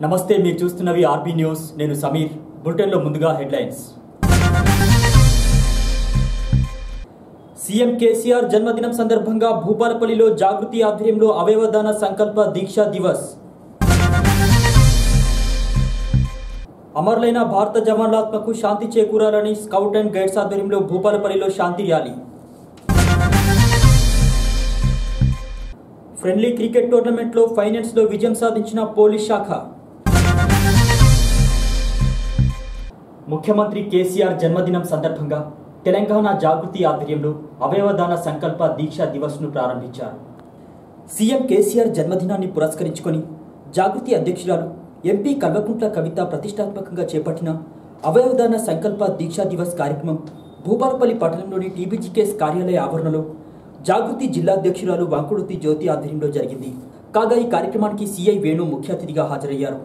నమస్తే, మీరు చూస్తున్నవి RB news. నేను సమీర్. బులెటిన్లో ముందుగా హెడ్లైన్స్. సీఎం కేసీఆర్ జన్మదినం సందర్భంగా భూపాలపల్లిలో జాగృతి ఆధ్వర్యంలో అవయవదాన సంకల్ప దీక్షా దివస్. అమరులైన భారత జవాన్లాత్మకు శాంతి చేకూరాలని స్కౌట్ అండ్ గైడ్స్ ఆధ్వర్యంలో భూపాలపల్లిలో శాంతి ర్యాలీ. ఫ్రెండ్లీ క్రికెట్ టోర్నమెంట్లో ఫైనల్స్లో విజయం సాధించిన పోలీస్ శాఖ. ముఖ్యమంత్రి కేసీఆర్ జన్మదినం సందర్భంగా తెలంగాణ జాగృతి ఆధ్వర్యంలో అవయవదాన సంకల్ప దీక్షా దివస్ను ప్రారంభించారు. సీఎం కేసీఆర్ జన్మదినాన్ని పురస్కరించుకొని జాగృతి అధ్యక్షురాలు ఎంపీ కల్వకుంట్ల కవిత ప్రతిష్టాత్మకంగా చేపట్టిన అవయవదాన సంకల్ప దీక్షా దివస్ కార్యక్రమం భూపాలపల్లి పట్టణంలోని టీబీజీకేఎస్ కార్యాలయ ఆవరణలో జాగృతి జిల్లా అధ్యక్షురాలు వంకుడుతి జ్యోతి ఆధ్వర్యంలో జరిగింది. కాగా ఈ కార్యక్రమానికి సీఐ వేణు ముఖ్య అతిథిగా హాజరయ్యారు.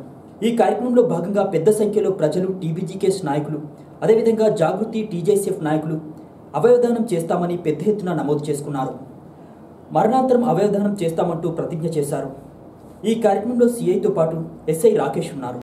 ఈ కార్యక్రమంలో భాగంగా పెద్ద సంఖ్యలో ప్రజలు, టీబీజీకేఎస్ నాయకులు, అదేవిధంగా జాగృతి టీజేఎస్ఎఫ్ నాయకులు అవయవదానం చేస్తామని పెద్ద ఎత్తున నమోదు చేసుకున్నారు. మరణాంతరం అవయవదానం చేస్తామంటూ ప్రతిజ్ఞ చేశారు. ఈ కార్యక్రమంలో సీఐతో పాటు ఎస్ఐ రాకేష్ ఉన్నారు.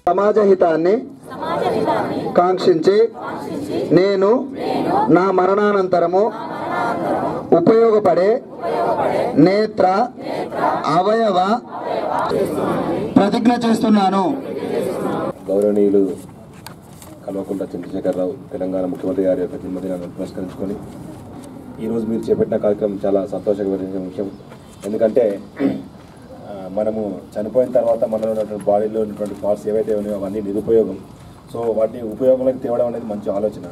సమాజ హితాన్ని కాంక్షించి నేను నా మరణానంతరము ఉపయోగపడే నేత్ర అవయవ ప్రతిజ్ఞ చేస్తున్నాను. గౌరవనీయులు కల్వకుంట్ల చంద్రశేఖరరావు తెలంగాణ ముఖ్యమంత్రి గారి యొక్క జన్మదినాన్ని పురస్కరించుకొని ఈరోజు మీరు చేపట్టిన కార్యక్రమం చాలా సంతోషకరమైన విషయం. ఎందుకంటే మనము చనిపోయిన తర్వాత మనలో ఉన్నటువంటి బాడీలో ఉన్నటువంటి పార్ట్స్ ఏవైతే ఉన్నాయో అవన్నీ నిరుపయోగం. సో వాటిని ఉపయోగంలోకి తేవడం అనేది మంచి ఆలోచన.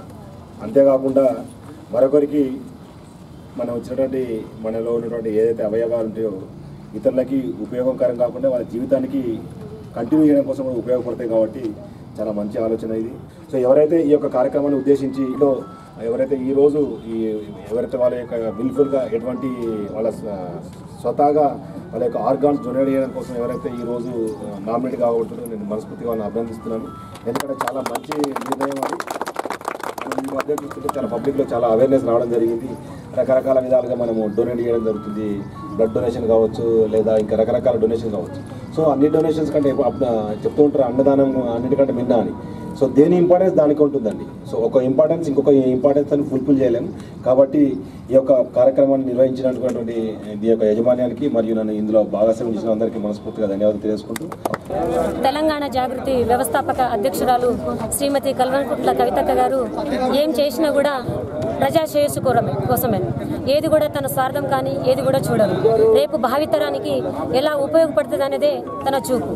అంతేకాకుండా మరొకరికి మనం వచ్చినటువంటి మనలో ఉన్నటువంటి ఏదైతే అవయవాలు ఉంటాయో ఇతరులకి ఉపయోగకరం కాకుండా వాళ్ళ జీవితానికి కంటిన్యూ చేయడం కోసం కూడా ఉపయోగపడతాయి. కాబట్టి చాలా మంచి ఆలోచన ఇది. సో ఎవరైతే ఈ యొక్క కార్యక్రమాన్ని ఉద్దేశించి ఎవరైతే ఈరోజు ఎవరైతే వాళ్ళ యొక్క విల్ఫుల్గా ఎటువంటి వాళ్ళ స్వతహాగా వాళ్ళ యొక్క ఆర్గాన్స్ డొనేట్ చేయడం కోసం ఎవరైతే ఈరోజు నామినేట్ కాబడుతుందో నేను మనస్ఫూర్తిగా వాళ్ళని అభినందిస్తున్నాను. ఎందుకంటే చాలా మంచి నిర్ణయం అది. ఈ మధ్య చూస్తుంటే చాలా పబ్లిక్లో చాలా అవేర్నెస్ రావడం జరిగింది. రకరకాల విధాలుగా మనము డొనేట్ చేయడం జరుగుతుంది. బ్లడ్ డొనేషన్ కావచ్చు, లేదా ఇంకా రకరకాల డొనేషన్ కావచ్చు. సో అన్ని డొనేషన్స్ కంటే చెప్తూ ఉంటారు అన్నదానం అన్నిటికంటే మిన్నా అని. సో దేని ఇంపార్టెన్స్ దానికి ఉంటుందండి. సో ఒక ఇంపార్టెన్స్ ఇంకొక ఇంపార్టెన్స్ అని ఫుల్ఫిల్ చేయలేము. కాబట్టి ఈ యొక్క కార్యక్రమాన్ని నిర్వహించినటువంటి ఈ యొక్క యజమాన్యానికి మరియు నన్ను ఇందులో భాగస్వామ్యం చేసిన అందరికీ మనస్ఫూర్తిగా ధన్యవాదాలు తెలియజేసుకుంటూ తెలంగాణ జాగృతి వ్యవస్థాపక అధ్యక్షురాలు శ్రీమతి కల్వకుంట్ల కవితక్క గారు ఏం చేసినా కూడా ప్రజా శ్రేయస్సు కోసమే. ఏది కూడా తన స్వార్థం కానీ ఏది కూడా చూడరు. రేపు భావితరానికి ఎలా ఉపయోగపడుతుంది అనేదే తన చూపు.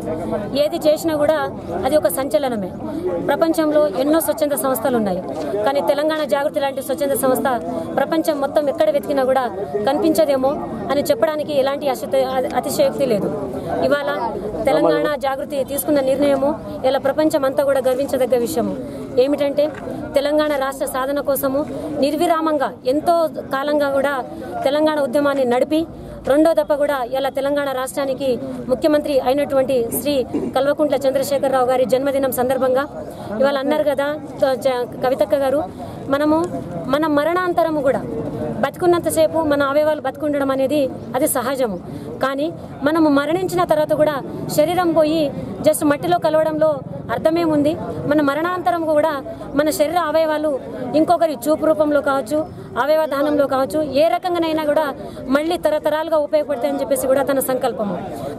ఏది చేసినా కూడా అది ఒక సంచలనమే. ప్రపంచంలో ఎన్నో స్వచ్ఛంద సంస్థలు ఉన్నాయి, కానీ తెలంగాణ జాగృతి లాంటి స్వచ్ఛంద సంస్థ ప్రపంచం మొత్తం ఎక్కడ వెతికినా కూడా కనిపించదేమో అని చెప్పడానికి ఎలాంటి అతిశయోక్తి లేదు. ఇవాళ తెలంగాణ జాగృతి తీసుకున్న నిర్ణయము ఇలా ప్రపంచం అంతా కూడా గర్వించదగ్గ విషయము. ఏమిటంటే తెలంగాణ రాష్ట్ర సాధన కోసము నిర్విరామంగా ఎంతో కాలంగా కూడా తెలంగాణ ఉద్యమాన్ని నడిపి రెండో దఫ కూడా ఇలా తెలంగాణ రాష్ట్రానికి ముఖ్యమంత్రి అయినటువంటి శ్రీ కల్వకుంట్ల చంద్రశేఖరరావు గారి జన్మదినం సందర్భంగా ఇవాళ అన్నారు కదా కవితక్క గారు, మన మరణాంతరము కూడా బతుకున్నంతసేపు మన అవయవాలు బతుకుండడం అనేది అది సహజము. కానీ మనము మరణించిన తర్వాత కూడా శరీరం పోయి జస్ట్ మట్టిలో కలవడంలో అర్థమేముంది? మన మరణాంతరం కూడా మన శరీర అవయవాలు ఇంకొకరి చూపు రూపంలో కావచ్చు, అవయవ దానంలో కావచ్చు, ఏ రకంగానైనా కూడా మళ్ళీ తరతరాలుగా ఉపయోగపడతాయని చెప్పేసి కూడా తన సంకల్పము.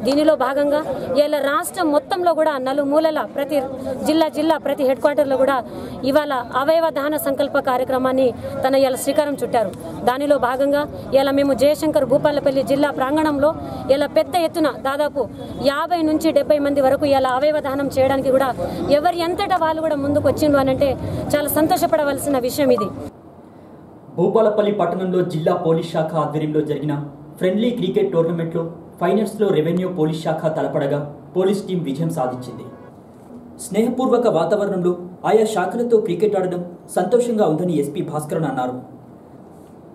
దీనిలో భాగంగా ఇలా రాష్ట్రం మొత్తంలో కూడా నలుమూలల ప్రతి జిల్లా ప్రతి హెడ్ క్వార్టర్లో కూడా ఇవాళ అవయవ దాన సంకల్ప కార్యక్రమాన్ని తన ఇలా శ్రీకారం చుట్టారు. దానిలో భాగంగా ఇలా మేము జయశంకర్ భూపాలపల్లి జిల్లా ప్రాంగణంలో ఇలా పెద్ద ఎత్తున దాదాపు 50 నుంచి 70 మంది వరకు ఇలా అవయవ దానం చేయడానికి కూడా ఎవరి ఎంతటా వాళ్ళు కూడా ముందుకు వచ్చిండ్రు అని అంటే చాలా సంతోషపడవలసిన విషయం ఇది. భూపాలపల్లి పట్టణంలో జిల్లా పోలీస్ శాఖ ఆధ్వర్యంలో జరిగిన ఫ్రెండ్లీ క్రికెట్ టోర్నమెంట్లో ఫైనల్స్లో రెవెన్యూ పోలీస్ శాఖ తలపడగా పోలీస్ టీం విజయం సాధించింది. స్నేహపూర్వక వాతావరణంలో ఆయా శాఖలతో క్రికెట్ ఆడడం సంతోషంగా ఉందని ఎస్పీ భాస్కరన్ అన్నారు.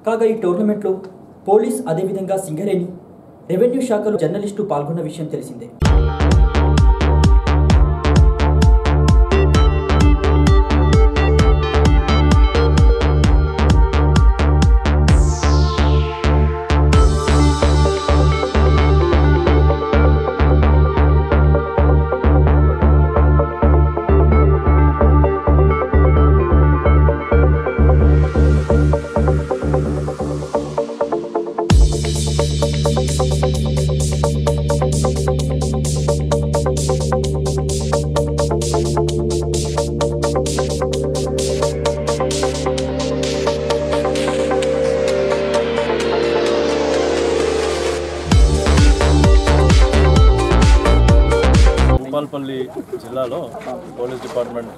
కాగా ఈ టోర్నమెంట్లో పోలీస్ అదేవిధంగా సింగరేణి, రెవెన్యూ శాఖలో జర్నలిస్టు పాల్గొన్న విషయం తెలిసిందే. భూపాలపల్లి జిల్లాలో పోలీస్ డిపార్ట్మెంట్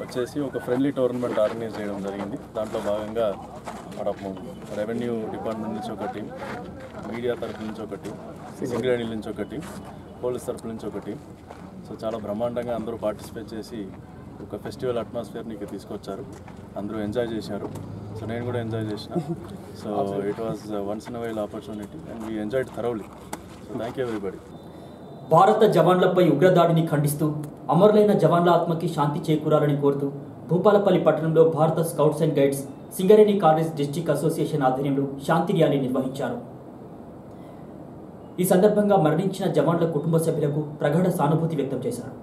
వచ్చేసి ఒక ఫ్రెండ్లీ టోర్నమెంట్ ఆర్గనైజ్ చేయడం జరిగింది. దాంట్లో భాగంగా మనము రెవెన్యూ డిపార్ట్మెంట్ నుంచి ఒక టీం, మీడియా తరఫు నుంచి ఒక టీం, సింగరేణి నుంచి ఒక టీం, పోలీస్ తరఫు నుంచి ఒక టీం. సో చాలా బ్రహ్మాండంగా అందరూ పార్టిసిపేట్ చేసి ఒక ఫెస్టివల్ అట్మాస్ఫియర్ని తీసుకొచ్చారు. అందరూ ఎంజాయ్ చేశారు. సో నేను కూడా ఎంజాయ్ చేసిన. So it was once in a while opportunity and we enjoyed thoroughly. So thank you everybody. భారత జవాన్లపై ఉగ్రదాడిని ఖండిస్తూ అమరులైన జవాన్ల ఆత్మకి శాంతి చేకూరాలని కోరుతూ భూపాలపల్లి పట్టణంలో భారత scouts and guides Singareni college district association ఆధ్వర్యంలో శాంతి ర్యాలీ నిర్వహించారు. ఈ సందర్భంగా మరణించిన జవాన్ల కుటుంబ సభ్యులకు ప్రగాఢ సానుభూతి వ్యక్తం చేశారు.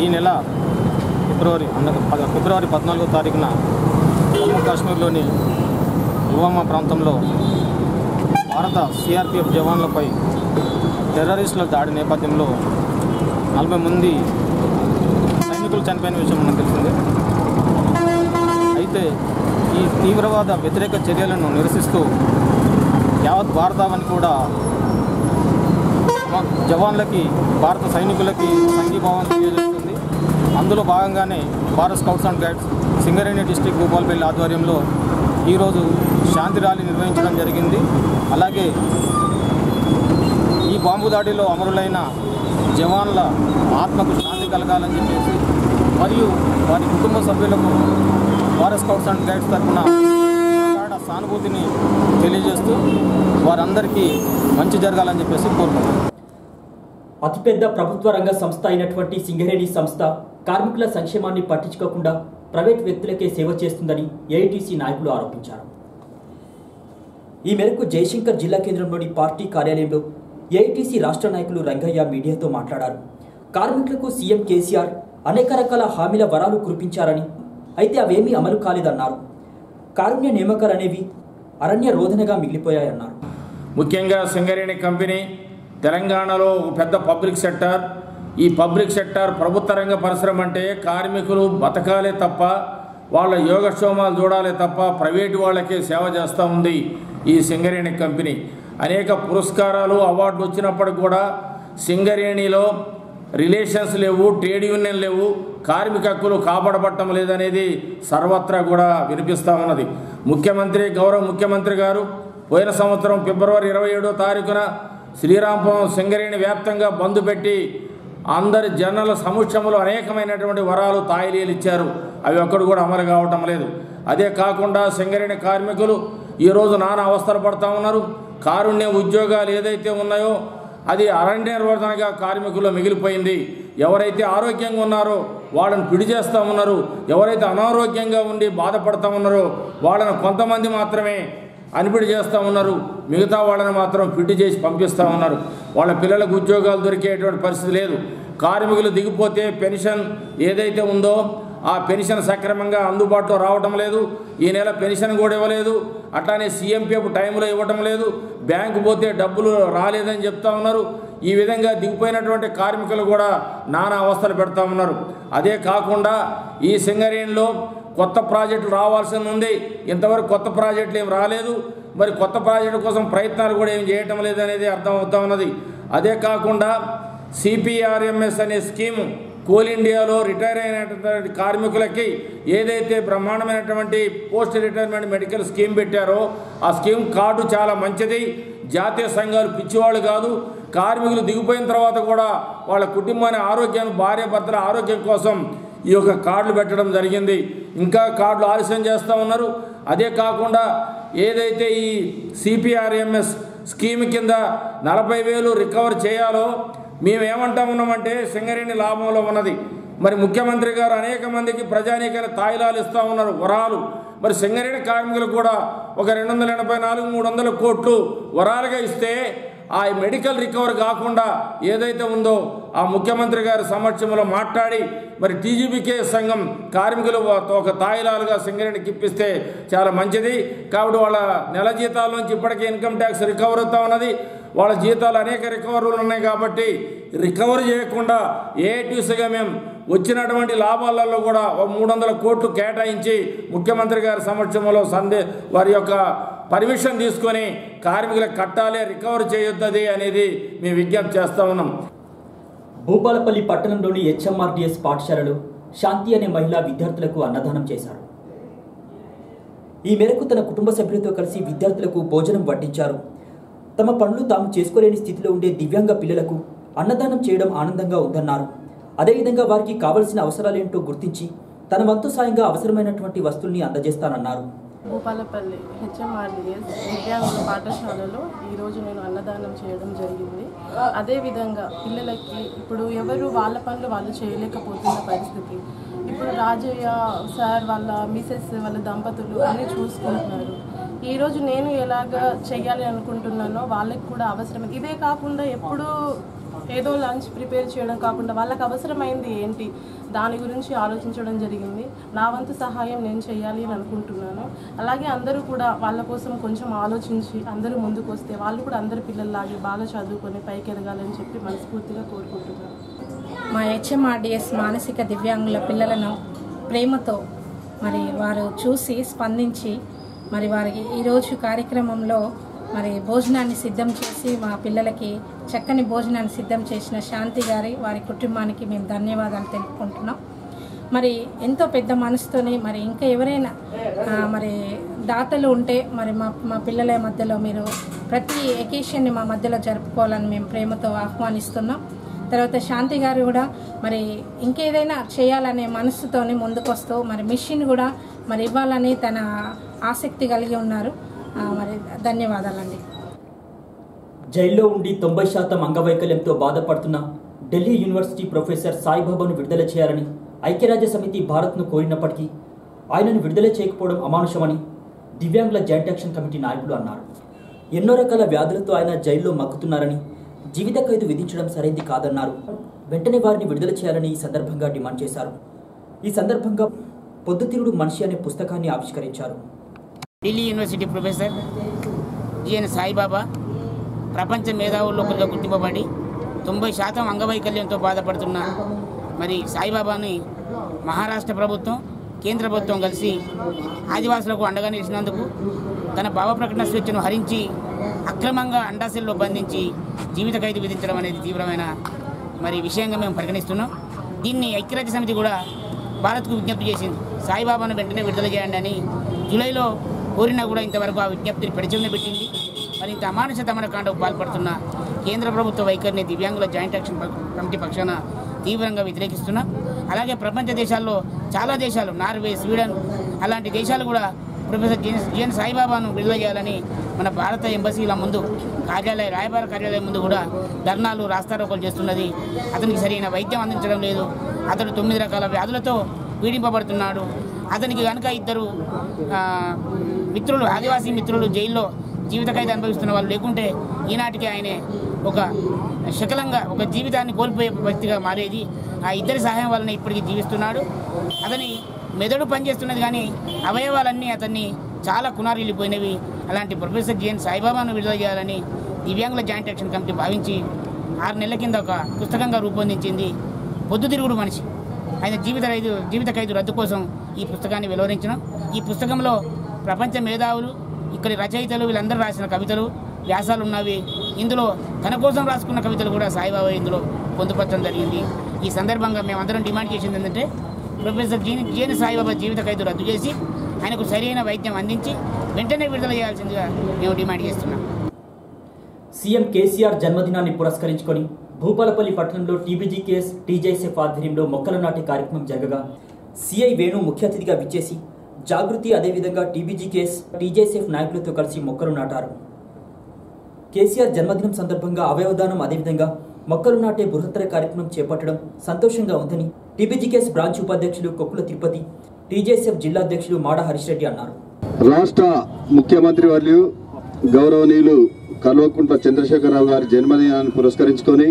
ఈ నెల ఫిబ్రవరి 14వ తారీఖున జమ్మూ కాశ్మీర్లోని పుల్వామా ప్రాంతంలో భారత సిఆర్పిఎఫ్ జవాన్లపై టెర్రరిస్టుల దాడి నేపథ్యంలో 40 మంది సైనికులు చనిపోయిన విషయం మనకు తెలిసిందే. అయితే ఈ తీవ్రవాద వ్యతిరేక చర్యలను నిరసిస్తూ యావత్ భారతావని కూడా జవాన్లకి, భారత సైనికులకి సంఘీభావం తెలియజేస్తుంది. అందులో భాగంగానే Bharat scouts and guides Singareni district Bhupalpally ఆధ్వర్యంలో ఈరోజు శాంతి ర్యాలీ నిర్వహించడం జరిగింది. అలాగే ఈ బాంబు దాడిలో అమరులైన జవాన్ల ఆత్మకు శాంతి కలగాలని చెప్పేసి మరియు వారి కుటుంబ సభ్యులకు భారత్ స్కౌట్స్ అండ్ గైడ్స్ తరఫున సానుభూతిని తెలియజేస్తూ వారందరికీ మంచి జరగాలని చెప్పేసి కోరుకుంటున్నాను. అతిపెద్ద ప్రభుత్వ రంగ సంస్థ అయినటువంటి సింగరేణి సంస్థ కార్మికుల సంక్షేమాన్ని పట్టించుకోకుండా ప్రైవేట్ వ్యక్తులకే సేవ చేస్తుందని ఏఐటీసీ నాయకులు ఆరోపించారు. ఈ మేరకు జయశంకర్ జిల్లా కేంద్రంలోని పార్టీ కార్యాలయంలో ఏఐటీసీ రాష్ట్ర నాయకులు రంగయ్య మీడియాతో మాట్లాడారు. కార్మికులకు సీఎం కేసీఆర్ అనేక రకాల హామీల వరాలు కురిపించారని, అయితే అవేమీ అమలు కాలేదన్నారు. కారుణ్య నియామకాలనేవి అరణ్య రోదనగా మిగిలిపోయాయన్నారు. ముఖ్యంగా సింగరేణి కంపెనీ తెలంగాణలో పెద్ద పబ్లిక్ సెక్టర్. ఈ పబ్లిక్ సెక్టర్ ప్రభుత్వ రంగ పరిశ్రమ అంటే కార్మికులు బతకాలే తప్ప, వాళ్ళ యోగక్షేమాలు చూడాలే తప్ప ప్రైవేటు వాళ్ళకే సేవ చేస్తూ ఉంది ఈ సింగరేణి కంపెనీ. అనేక పురస్కారాలు, అవార్డులు వచ్చినప్పటికి కూడా సింగరేణిలో రిలేషన్స్ లేవు, ట్రేడ్ యూనియన్ లేవు, కార్మిక హక్కులు కాపాడబడటం లేదనేది సర్వత్రా కూడా వినిపిస్తూ ఉన్నది. గౌరవ ముఖ్యమంత్రి గారు పోయిన సంవత్సరం ఫిబ్రవరి 27వ తారీఖున శ్రీరాంపురం సింగరేణి వ్యాప్తంగా బంద్ పెట్టి అందరి జనాల సమక్షంలో అనేకమైనటువంటి వరాలు తాయిలీలు ఇచ్చారు. అవి ఒక్కడు కూడా అమలు కావటం లేదు. అదే కాకుండా సింగరేణి కార్మికులు ఈరోజు నానా అవస్థలు పడుతూ ఉన్నారు. కారుణ్య ఉద్యోగాలు ఏదైతే ఉన్నాయో అది అరణ్యవర్ధనగా కార్మికుల్లో మిగిలిపోయింది. ఎవరైతే ఆరోగ్యంగా ఉన్నారో వాళ్ళని పిడి చేస్తూ ఉన్నారు. ఎవరైతే అనారోగ్యంగా ఉండి బాధపడుతూ ఉన్నారో వాళ్ళని కొంతమంది మాత్రమే అనిపిడి చేస్తూ ఉన్నారు. మిగతా వాళ్ళని మాత్రం ఫిట్ చేసి పంపిస్తూ ఉన్నారు. వాళ్ళ పిల్లలకు ఉద్యోగాలు దొరికేటువంటి పరిస్థితి లేదు. కార్మికులు దిగిపోతే పెన్షన్ ఏదైతే ఉందో ఆ పెన్షన్ సక్రమంగా అందుబాటులో రావటం లేదు. ఈ నెల పెన్షన్ కూడా ఇవ్వలేదు. అట్లానే సీఎంపీఎఫ్ టైంలో ఇవ్వటం లేదు. బ్యాంకు పోతే డబ్బులు రాలేదని చెప్తా ఉన్నారు. ఈ విధంగా దిగిపోయినటువంటి కార్మికులు కూడా నానా అవస్థలు పెడతా ఉన్నారు. అదే కాకుండా ఈ సింగరేణిలో కొత్త ప్రాజెక్టులు రావాల్సి ఉంది. ఇంతవరకు కొత్త ప్రాజెక్టులు ఏం రాలేదు. మరి కొత్త ప్రాజెక్టు కోసం ప్రయత్నాలు కూడా ఏం చేయటం లేదనేది అర్థమవుతా ఉన్నది. అదే కాకుండా సిపిఆర్ఎంఎస్ అనే స్కీము కోల్ ఇండియాలో రిటైర్ అయినటువంటి కార్మికులకి ఏదైతే బ్రహ్మాండమైనటువంటి పోస్ట్ రిటైర్మెంట్ మెడికల్ స్కీమ్ పెట్టారో ఆ స్కీమ్ కార్డు చాలా మంచిది. జాతీయ సంఘాలు పిచ్చివాళ్ళు కాదు. కార్మికులు దిగిపోయిన తర్వాత కూడా వాళ్ళ కుటుంబాన్ని ఆరోగ్యాన్ని భార్య భర్తల ఆరోగ్యం కోసం ఈ యొక్క కార్డులు పెట్టడం జరిగింది. ఇంకా కార్డులు ఆలస్యం చేస్తూ ఉన్నారు. అదే కాకుండా ఏదైతే ఈ సిపిఆర్ఎంఎస్ స్కీమ్ కింద 40,000 రికవర్ చేయాలో మేమేమంటా ఉన్నామంటే సింగరేణి లాభంలో ఉన్నది. మరి ముఖ్యమంత్రి గారు అనేక మందికి ప్రజానీకాన్ని తాయిలాలు ఇస్తూ ఉన్నారు, వరాలు. మరి సింగరేణి కార్మికులకు కూడా ఒక 284-300 కోట్లు వరాలుగా ఇస్తే ఆ మెడికల్ రికవర్ కాకుండా ఏదైతే ఉందో ఆ ముఖ్యమంత్రి గారి సమక్షంలో మాట్లాడి మరి టీజీబీకే సంఘం కార్మికులు ఒక తాయిలాలుగా సింగరేణికి ఇప్పిస్తే చాలా మంచిది. కాబట్టి వాళ్ళ నెల జీతాల నుంచి ఇప్పటికే ఇన్కమ్ ట్యాక్స్ రికవర్ అవుతూ ఉన్నది. వాళ్ళ జీతాలు అనేక రికవరీలు ఉన్నాయి. కాబట్టి రికవర్ చేయకుండా ఏటీసీగా మేము వచ్చినటువంటి లాభాలలో కూడా 300 కోట్లు కేటాయించి ముఖ్యమంత్రి గారి సమక్షంలో వారి యొక్క పర్మిషన్ తీసుకొని కార్మికులకు కట్టాలి, రికవర్ చేయొద్దది అనేది మేము విజ్ఞప్తి చేస్తూ ఉన్నాం. భూపాలపల్లి పట్టణంలోని హెచ్ఎంఆర్డిఎస్ పాఠశాలలో శాంతి అనే మహిళా విద్యార్థులకు అన్నదానం చేశారు. ఈ మేరకు తన కుటుంబ సభ్యులతో కలిసి విద్యార్థులకు భోజనం వడ్డించారు. తమ పనులు తాము చేసుకోలేని స్థితిలో ఉండే దివ్యాంగ పిల్లలకు అన్నదానం చేయడం ఆనందంగా ఉందన్నారు. అదేవిధంగా వారికి కావలసిన అవసరాలేంటో గుర్తించి తన వంతు సాయంగా అవసరమైనటువంటి వస్తువుల్ని అందజేస్తానన్నారు. భూపాలపల్లి హెచ్ఎంఆర్డిఎస్ దివ్యాంగుల పాఠశాలలో ఈరోజు నేను అన్నదానం చేయడం జరిగింది. అదేవిధంగా పిల్లలకి ఇప్పుడు ఎవరు వాళ్ళ పనులు వాళ్ళు చేయలేకపోతున్న పరిస్థితి. ఇప్పుడు రాజయ్య సార్ వాళ్ళ మిసెస్ వాళ్ళ దంపతులు అన్నీ చూసుకుంటున్నారు. ఈరోజు నేను ఎలాగ చెయ్యాలి అనుకుంటున్నానో వాళ్ళకి కూడా అవసరమైంది. ఇదే కాకుండా ఎప్పుడు ఏదో లంచ్ ప్రిపేర్ చేయడం కాకుండా వాళ్ళకి అవసరమైంది ఏంటి దాని గురించి ఆలోచించడం జరిగింది. నా వంతు సహాయం నేను చేయాలి అని అనుకుంటున్నాను. అలాగే అందరూ కూడా వాళ్ళ కోసం కొంచెం ఆలోచించి అందరూ ముందుకు వస్తే వాళ్ళు కూడా అందరు పిల్లల్లాగే బాగా చదువుకొని పైకి ఎదగాలని చెప్పి మనస్ఫూర్తిగా కోరుకుంటున్నాను. మా హెచ్ఎంఆర్డిఎస్ మానసిక దివ్యాంగుల పిల్లలను ప్రేమతో మరి వారు చూసి స్పందించి మరి వారికి ఈరోజు కార్యక్రమంలో మరి భోజనాన్ని సిద్ధం చేసి మా పిల్లలకి చక్కని భోజనాన్ని సిద్ధం చేసిన శాంతి గారి వారి కుటుంబానికి మేము ధన్యవాదాలు తెలుపుకుంటున్నాం. మరి ఎంతో పెద్ద మనసుతోని మరి ఇంకా ఎవరైనా మరి దాతలు ఉంటే మరి మా పిల్లల మధ్యలో మీరు ప్రతి ఎకేషన్ని మా మధ్యలో జరుపుకోవాలని మేము ప్రేమతో ఆహ్వానిస్తున్నాం. తర్వాత శాంతి గారు కూడా మరి ఇంకేదైనా చేయాలనే మనసుతోని ముందుకొస్తూ మరి మిషన్ కూడా మరి ఇవ్వాలని తన ఆసక్తి కలిగి ఉన్నారు. మరి ధన్యవాదాలండి. జైల్లో ఉండి 90% అంగవైకల్యంతో బాధపడుతున్న ఢిల్లీ యూనివర్సిటీ ప్రొఫెసర్ సాయిబాబాను విడుదల చేయాలని ఐక్యరాజ్య సమితి భారత్ను కోరినప్పటికీ ఆయనను విడుదల చేయకపోవడం అమానుషమని దివ్యాంగుల జాయింట్ యాక్షన్ కమిటీ నాయకులు అన్నారు. ఎన్నో రకాల వ్యాధులతో ఆయన జైల్లో మగ్గుతున్నారని, జీవిత ఖైదు విధించడం సరైంది కాదన్నారు. వెంటనే వారిని విడుదల చేయాలని ఈ సందర్భంగా డిమాండ్ చేశారు. ఈ సందర్భంగా పొద్దుతిరుడు మనిషి అనే పుస్తకాన్ని ఆవిష్కరించారు. Delhi university professor GN Saibaba ప్రపంచ మేధావుల్లో ఒకరిగా గుర్తింపబడి 90% అంగవైకల్యంతో బాధపడుతున్న మరి సాయిబాబాని మహారాష్ట్ర ప్రభుత్వం కేంద్ర ప్రభుత్వం కలిసి ఆదివాసులకు అండగా నిలిచినందుకు తన భావ ప్రకటన స్వేచ్ఛను హరించి అక్రమంగా అండాశల్లో బంధించి జీవిత ఖైదు విధించడం అనేది తీవ్రమైన మరి విషయంగా మేము పరిగణిస్తున్నాం. దీన్ని ఐక్యరాజ్య సమితి కూడా భారత్కు విజ్ఞప్తి చేసింది. సాయిబాబాను వెంటనే విడుదల చేయండి అని జూలైలో కోరినా కూడా ఇంతవరకు ఆ విజ్ఞప్తిని పెడచెవిన పెట్టింది. మరి ఇంత అమానుష దమనకాండకు పాల్పడుతున్న కేంద్ర ప్రభుత్వ వైఖరిని దివ్యాంగుల జాయింట్ యాక్షన్ కమిటీ పక్షాన తీవ్రంగా వ్యతిరేకిస్తున్నాం. అలాగే ప్రపంచ దేశాల్లో చాలా దేశాలు, నార్వే, స్వీడన్ అలాంటి దేశాలు కూడా ప్రొఫెసర్ జిఎన్ సాయిబాబాను విడుదల చేయాలని మన భారత ఎంబసీల ముందు రాయబార కార్యాలయం ముందు కూడా ధర్నాలు, రాస్తారోకోలు చేస్తున్నది. అతనికి సరైన వైద్యం అందించడం లేదు. అతడు 9 రకాల వ్యాధులతో పీడింపబడుతున్నాడు. అతనికి కనుక 2 మిత్రులు, ఆదివాసీ మిత్రులు జైల్లో జీవిత ఖైదు అనుభవిస్తున్న వాళ్ళు లేకుంటే ఈనాటికి ఆయనే ఒక శకలంగా ఒక జీవితాన్ని కోల్పోయే వ్యక్తిగా మారేది. ఆ 2 సహాయం వలన ఇప్పటికీ జీవిస్తున్నాడు. అతని మెదడు పనిచేస్తున్నది కానీ అవయవాలన్నీ అతన్ని చాలా కునారిల్లిపోయినవి. అలాంటి ప్రొఫెసర్ జిఎన్ సాయిబాబాను విడుదల చేయాలని దివ్యాంగుల జాయింట్ యాక్షన్ కమిటీ భావించి 6 నెలల కింద ఒక పుస్తకంగా రూపొందించింది. పొద్దుతిరుగుడు మనిషి, ఆయన జీవిత ఖైదు రద్దు కోసం ఈ పుస్తకాన్ని వెలువరించడం. ఈ పుస్తకంలో ప్రపంచ మేధావులు, ఇక్కడి రచయితలు వీళ్ళందరూ రాసిన కవితలు, వ్యాసాలు ఉన్నవి. ఇందులో తన కోసం రాసుకున్న కవితలు కూడా సాయిబాబా ఇందులో పొందుపరచడం జరిగింది. ఈ సందర్భంగా మేమందరం డిమాండ్ చేసింది ఏంటంటే ప్రొఫెసర్ జిఎన్ సాయిబాబా జీవిత ఖైదు రద్దు చేసి ఆయనకు సరైన వైద్యం అందించి వెంటనే విడుదల చేయాల్సిందిగా మేము డిమాండ్ చేస్తున్నాం. సీఎం కేసీఆర్ జన్మదినాన్ని పురస్కరించుకొని భూపాలపల్లి పట్టణంలో టీబీజీకేఎస్ టీజేఎస్ఎఫ్ ఆధ్వర్యంలో మొక్కలు నాటే కార్యక్రమం జరగగా సిఐ వేణు ముఖ్య అతిథిగా విచ్చేసి జాగృతి అదేవిధంగా టీబీజీకేఎస్ టీజేఎస్ఎఫ్ నాయకులతో కలిసి మొక్కలు నాటారు. కేసీఆర్ జన్మదినం సందర్భంగా అవయవదానం అదేవిధంగా మొక్కలు నాటే బృహత్తర కార్యక్రమం చేపట్టడం సంతోషంగా ఉందని టీబీజీకేఎస్ బ్రాంచ్ ఉపాధ్యక్షులు కొక్కుల తిరుపతి, టీజేఎస్ఎఫ్ జిల్లా అధ్యక్షులు మాడ హరీష్ రెడ్డి అన్నారు. రాష్ట్ర ముఖ్యమంత్రి వర్యులు గౌరవనీయులు కల్వకుంట్ల చంద్రశేఖరరావు గారి జన్మదినాన్ని పురస్కరించుకొని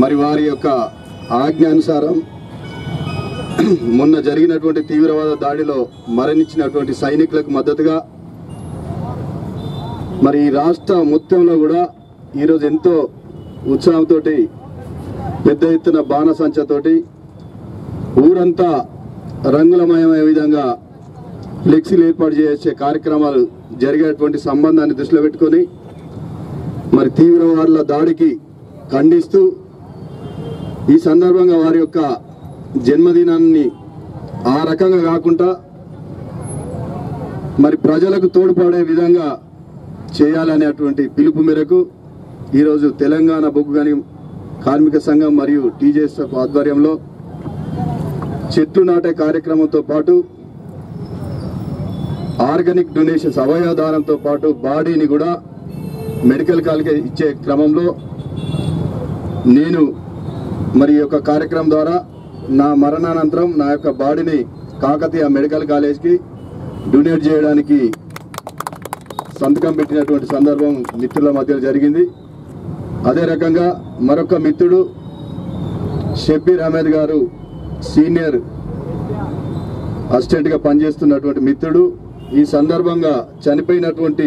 మరి వారి యొక్క ఆజ్ఞానుసారం మొన్న జరిగినటువంటి తీవ్రవాద దాడిలో మరణించినటువంటి సైనికులకు మద్దతుగా మరి రాష్ట్ర మొత్తంలో కూడా ఈరోజు ఎంతో ఉత్సాహంతో పెద్ద ఎత్తున బాణసంచతోటి ఊరంతా రంగులమయమయ్యే విధంగా ఫ్లెక్సీలు ఏర్పాటు చేసే కార్యక్రమాలు జరిగేటువంటి సంబంధాన్ని దృష్టిలో పెట్టుకొని మరి తీవ్రవాదుల దాడికి ఖండిస్తూ ఈ సందర్భంగా వారి యొక్క జన్మదినాన్ని ఆ రకంగా కాకుండా మరి ప్రజలకు తోడ్పడే విధంగా చేయాలనేటువంటి పిలుపు మేరకు ఈరోజు తెలంగాణ బొగ్గు గని కార్మిక సంఘం మరియు టీజేఎస్ఎఫ్ ఆధ్వర్యంలో చెట్లు నాటే కార్యక్రమంతో పాటు ఆర్గానిక్ డొనేషన్స్ అవయవదానంతో పాటు బాడీని కూడా మెడికల్ కాలేజ్ ఇచ్చే క్రమంలో నేను మరి యొక్క కార్యక్రమం ద్వారా నా మరణానంతరం నా యొక్క బాడీని కాకతీయ మెడికల్ కాలేజ్కి డొనేట్ చేయడానికి సంతకం పెట్టినటువంటి సందర్భం మిత్రుల మధ్యలో జరిగింది. అదే రకంగా మరొక మిత్రుడు షబ్బీర్ అహ్మద్ గారు సీనియర్ అసిస్టెంట్గా పనిచేస్తున్నటువంటి మిత్రుడు ఈ సందర్భంగా చనిపోయినటువంటి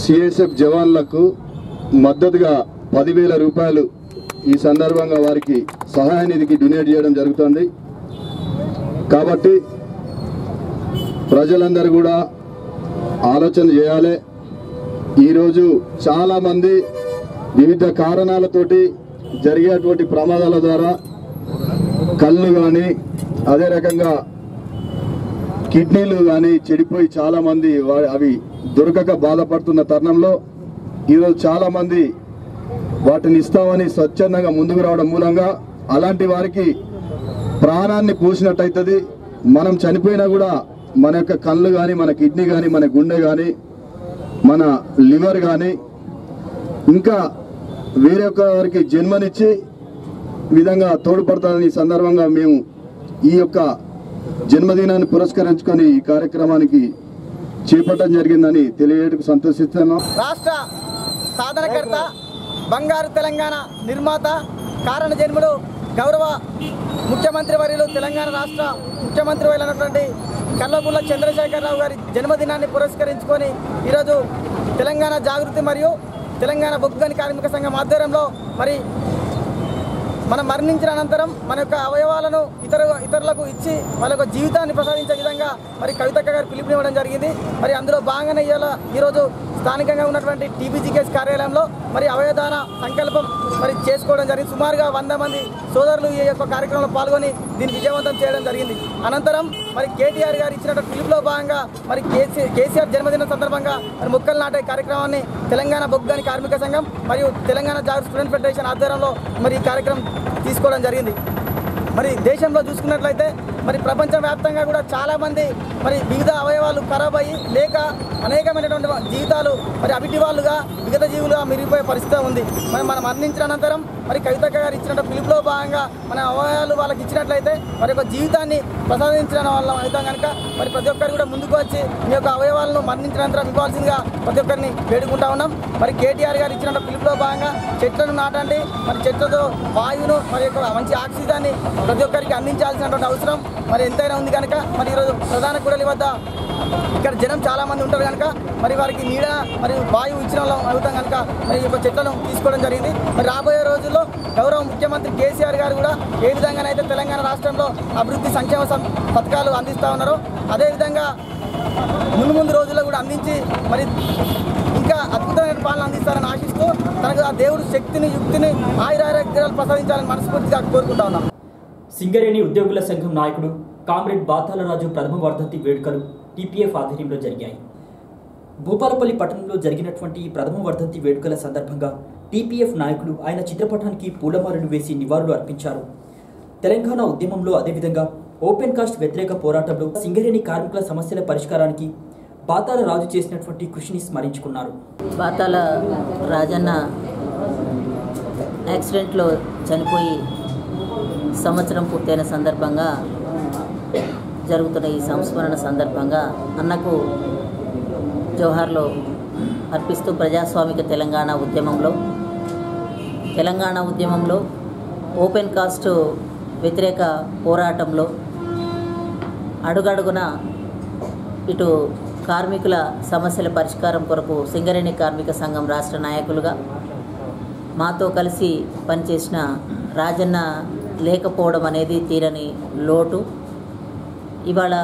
సిఎస్ఎఫ్ జవాన్లకు మద్దతుగా 10,000 రూపాయలు ఈ సందర్భంగా వారికి సహాయ నిధికి డొనేట్ చేయడం జరుగుతుంది. కాబట్టి ప్రజలందరూ కూడా ఆలోచన చేయాలి. ఈరోజు చాలామంది వివిధ కారణాలతోటి జరిగేటువంటి ప్రమాదాల ద్వారా కళ్ళు కానీ అదే రకంగా కిడ్నీలు కానీ చెడిపోయి చాలామంది అవి దొరకక బాధపడుతున్న తరుణంలో ఈరోజు చాలామంది వాటిని ఇస్తామని స్వచ్ఛందంగా ముందుకు రావడం మూలంగా అలాంటి వారికి ప్రాణాన్ని పోసినట్టయితుంది. మనం చనిపోయినా కూడా మన యొక్క కళ్ళు కానీ మన కిడ్నీ కానీ మన గుండె కానీ మన లివర్ కానీ ఇంకా వేరే వారికి జన్మనిచ్చి విధంగా తోడ్పడతారని ఈ సందర్భంగా మేము ఈ యొక్క జన్మదినాన్ని పురస్కరించుకొని ఈ కార్యక్రమానికి చేపట్టడం జరిగిందని తెలియజేయడానికి సంతోషిస్తున్నాం. రాష్ట్ర సాధనకర్త, బంగారు తెలంగాణ నిర్మాత, కారణ జన్ముడు గౌరవ ముఖ్యమంత్రి వర్యులు తెలంగాణ రాష్ట్ర ముఖ్యమంత్రి అయినటువంటి కల్వకుంట్ల చంద్రశేఖరరావు గారి జన్మదినాన్ని పురస్కరించుకొని ఈరోజు తెలంగాణ జాగృతి మరియు తెలంగాణ బొగ్గు గని కార్మిక సంఘం ఆధ్వర్యంలో మరి మనం మరణించిన అనంతరం మన యొక్క అవయవాలను ఇతరులకు ఇచ్చి వాళ్ళ యొక్క జీవితాన్ని ప్రసాదించే విధంగా మరి కవితక్క గారు పిలుపునివ్వడం జరిగింది. మరి అందులో భాగంగానే ఈరోజు స్థానికంగా ఉన్నటువంటి టీబీజీకేఎస్ కార్యాలయంలో మరి అవయవదాన సంకల్పం మరి చేసుకోవడం జరిగింది. సుమారుగా 100 మంది సోదరులు ఈ యొక్క కార్యక్రమంలో పాల్గొని దీన్ని విజయవంతం చేయడం జరిగింది. అనంతరం మరి కేటీఆర్ గారు ఇచ్చినటువంటి పిలుపులో భాగంగా మరి కేసీఆర్ జన్మదినం సందర్భంగా మరి మొక్కలు నాటే కార్యక్రమాన్ని తెలంగాణ బొగ్గాని కార్మిక సంఘం మరియు తెలంగాణ జాగృతి స్టూడెంట్ ఫెడరేషన్ ఆధ్వర్యంలో మరి ఈ కార్యక్రమం తీసుకోవడం జరిగింది. మరి దేశంలో చూసుకున్నట్లయితే మరి ప్రపంచవ్యాప్తంగా కూడా చాలామంది మరి వివిధ అవయవాలు ఖరాబ్ అయ్యి లేక అనేకమైనటువంటి జీవితాలు మరి అవిటి వాళ్ళుగా విగత జీవులుగా మిరిగిపోయే పరిస్థితి ఉంది. మరి మనం మరణించిన అనంతరం మరి కవితక్క గారు ఇచ్చినట్టు పిలుపులో భాగంగా మన అవయవాలు వాళ్ళకి ఇచ్చినట్లయితే మరి యొక్క జీవితాన్ని ప్రసాదించిన వాళ్ళం అవుతాం కనుక మరి ప్రతి ఒక్కరు కూడా ముందుకు వచ్చి మీ యొక్క అవయవాలను మరణించిన అనంతరం ఇవ్వాల్సిందిగా ప్రతి ఒక్కరిని వేడుకుంటా ఉన్నాం. మరి కేటీఆర్ గారు ఇచ్చినట్టు పిలుపులో భాగంగా చెట్లను నాటండి, మరి చెట్లతో వాయువును మరి యొక్క మంచి ఆక్సిజన్ని ప్రతి ఒక్కరికి అందించాల్సినటువంటి అవసరం మరి ఎంతైనా ఉంది కనుక మరి ఈరోజు ప్రధాన కూడలి వద్ద ఇక్కడ జనం చాలా మంది ఉంటారు కనుక మరి వారికి నీడ మరియు వాయువు ఇచ్చిన వాళ్ళం అవుతాం కనుక మరి ఈ యొక్క చెట్లను తీసుకోవడం జరిగింది. మరి రాబోయే రోజుల్లో గౌరవ ముఖ్యమంత్రి కేసీఆర్ గారు కూడా ఏ విధంగానైతే తెలంగాణ రాష్ట్రంలో అభివృద్ధి సంక్షేమ పథకాలు అందిస్తూ ఉన్నారో అదేవిధంగా ముందు రోజుల్లో కూడా అందించి మరి ఇంకా అద్భుతమైన పాలన అందిస్తారని ఆశిస్తూ తనకు ఆ దేవుడు శక్తిని యుక్తిని ఆయురారోగ్యాలు ప్రసాదించాలని మనస్ఫూర్తిగా కోరుకుంటా ఉన్నాం. సింగరేణి ఉద్యోగుల సంఘం నాయకుడు కామ్రేడ్ బాతాలరాజు ప్రథమ వర్ధంతి వేడుకలు టీపీఎఫ్ ఆధ్వర్యంలో జరిగాయి. భూపాలపల్లి పట్టణంలో జరిగినటువంటి ఈ ప్రథమ వర్ధంతి వేడుకల సందర్భంగా టీపీఎఫ్ నాయకులు ఆయన చిత్రపటానికి పూలమాలలు వేసి నివాళులు అర్పించారు. తెలంగాణ ఉద్యమంలో అదేవిధంగా ఓపెన్ కాస్ట్ వ్యతిరేక పోరాటంలో సింగరేణి కార్మికుల సమస్యల పరిష్కారానికి బాతాల రాజు చేసినటువంటి కృషిని స్మరించుకున్నారు. బాతాల రాజన్న యాక్సిడెంట్లో చనిపోయి సంవత్సరం పూర్తయిన సందర్భంగా జరుగుతున్న ఈ సంస్మరణ సందర్భంగా అన్నకు జోహార్లో అర్పిస్తూ ప్రజాస్వామిక తెలంగాణ ఉద్యమంలో ఓపెన్ కాస్ట్ వ్యతిరేక పోరాటంలో అడుగడుగున ఇటు కార్మికుల సమస్యల పరిష్కారం కొరకు సింగరేణి కార్మిక సంఘం రాష్ట్ర నాయకులుగా మాతో కలిసి పనిచేసిన రాజన్న లేకపోవడం అనేది తీరని లోటు. ఇవాళ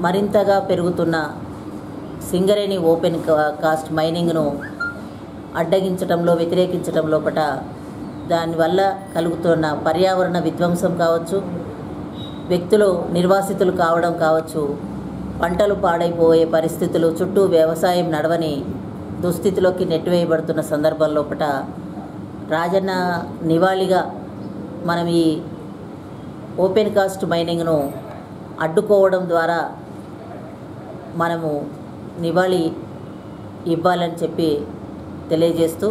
మరింతగా పెరుగుతున్న సింగరేణి ఓపెన్ కాస్ట్ మైనింగ్ను అడ్డగించడంలో వ్యతిరేకించడం లోపల దానివల్ల కలుగుతున్న పర్యావరణ విధ్వంసం కావచ్చు, వ్యక్తులు నిర్వాసితులు కావడం కావచ్చు, పంటలు పాడైపోయే పరిస్థితులు, చుట్టూ వ్యవసాయం నడవని దుస్థితిలోకి నెట్టివేయబడుతున్న సందర్భం లోపల రాజన్న నివాళిగా మనం ఈ ఓపెన్ కాస్ట్ మైనింగ్ను అడ్డుకోవడం ద్వారా మనము నివాళి ఇవ్వాలని చెప్పి తెలియజేస్తూ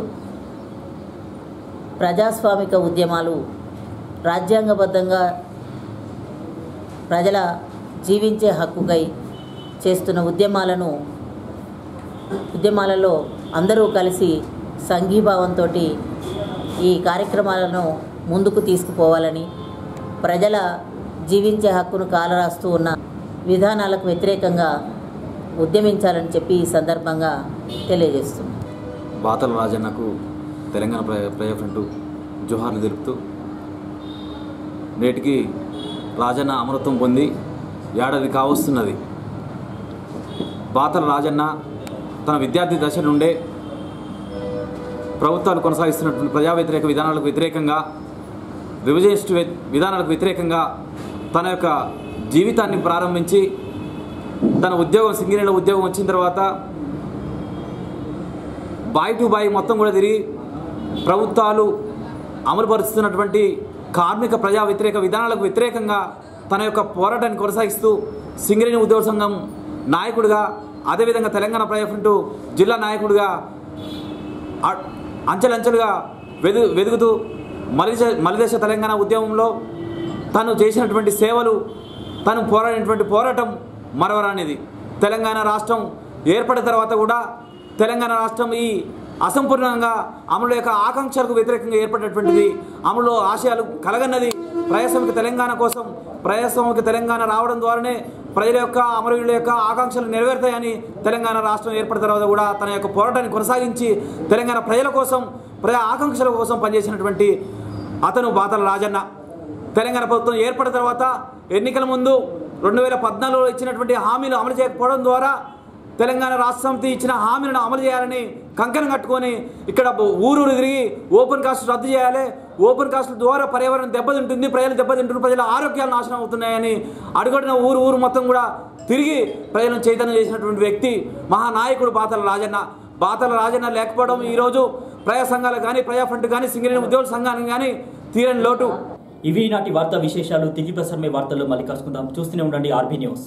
ప్రజాస్వామిక ఉద్యమాలు రాజ్యాంగబద్ధంగా ప్రజల జీవించే హక్కుకై చేస్తున్న ఉద్యమాలలో అందరూ కలిసి సంఘీభావంతో ఈ కార్యక్రమాలను ముందుకు తీసుకుపోవాలని, ప్రజల జీవించే హక్కును కాలరాస్తూ ఉన్న విధానాలకు వ్యతిరేకంగా ఉద్యమించాలని చెప్పి ఈ సందర్భంగా తెలియజేస్తుంది. బాతల రాజన్నకు తెలంగాణ ప్రజా ఫ్రంట్ జోహార్లు తెలుపుతూ నేటికి రాజన్న అమరత్వం పొంది ఏడాది కావస్తున్నది. బాతల రాజన్న తన విద్యార్థి దశ నుండే ప్రభుత్వాలు కొనసాగిస్తున్నటువంటి ప్రజా వ్యతిరేక విధానాలకు వ్యతిరేకంగా, రివిజనిస్ట్ విధానాలకు వ్యతిరేకంగా తన యొక్క జీవితాన్ని ప్రారంభించి తన సింగరేణిలో ఉద్యోగం వచ్చిన తర్వాత బాయ్ టు బాయ్ మొత్తం కూడా తిరిగి ప్రభుత్వాలు అమలుపరుస్తున్నటువంటి కార్మిక ప్రజా వ్యతిరేక విధానాలకు వ్యతిరేకంగా తన యొక్క పోరాటాన్ని కొనసాగిస్తూ సింగరేణి ఉద్యోగ సంఘం నాయకుడిగా, అదేవిధంగా తెలంగాణ ప్రజా ఫ్రంట్ జిల్లా నాయకుడిగా అంచెలంచెలుగా వెదుగుతూ మలిదేశ తెలంగాణ ఉద్యమంలో తను చేసినటువంటి సేవలు, తను పోరాడినటువంటి పోరాటం మరవరానిది. తెలంగాణ రాష్ట్రం ఏర్పడిన తర్వాత కూడా తెలంగాణ రాష్ట్రం ఈ అసంపూర్ణంగా అమలు యొక్క ఆకాంక్షలకు వ్యతిరేకంగా ఏర్పడినటువంటిది, అమలులో ఆశయాలు కలగన్నది. ప్రజాస్వామిక తెలంగాణ కోసం ప్రజాస్వామిక తెలంగాణ రావడం ద్వారానే ప్రజల యొక్క అమరుల యొక్క ఆకాంక్షలు నెరవేరుతాయని తెలంగాణ రాష్ట్రం ఏర్పడిన తర్వాత కూడా తన యొక్క పోరాటాన్ని కొనసాగించి తెలంగాణ ప్రజల కోసం ప్రజా ఆకాంక్షల కోసం పనిచేసినటువంటి అతను బాతల రాజన్న. తెలంగాణ ప్రభుత్వం ఏర్పడిన తర్వాత ఎన్నికల ముందు 2014లో ఇచ్చినటువంటి హామీలు అమలు చేయకపోవడం ద్వారా తెలంగాణ రాష్ట్ర సమితి ఇచ్చిన హామీలను అమలు చేయాలని కంకణం కట్టుకొని ఇక్కడ ఊరూరు తిరిగి ఓపెన్ కాస్ట్ రద్దు చేయాలి, ఓపెన్ కాస్ట్ల ద్వారా పర్యావరణం దెబ్బతింటుంది, ప్రజలు దెబ్బతింటున్నారు, ప్రజల ఆరోగ్యాలు నాశనం అవుతున్నాయని అడుగడిన ఊరు మొత్తం కూడా తిరిగి ప్రజలను చైతన్యం చేసినటువంటి వ్యక్తి మహానాయకుడు బాతల రాజన్న. బాతల రాజన్న లేకపోవడం ఈరోజు ప్రజా సంఘాలు కానీ, ప్రజా ఫ్రంట్ కానీ, సింగరేణి ఉద్యోగుల సంఘానికి కానీ తీరని లోటు. ఇవి నాటి వార్తా విశేషాలు. తిరిగి ప్రసారమే వార్తల్లో మళ్ళీ కలుసుకుందాం. చూస్తూనే ఉండండి ఆర్బీ న్యూస్.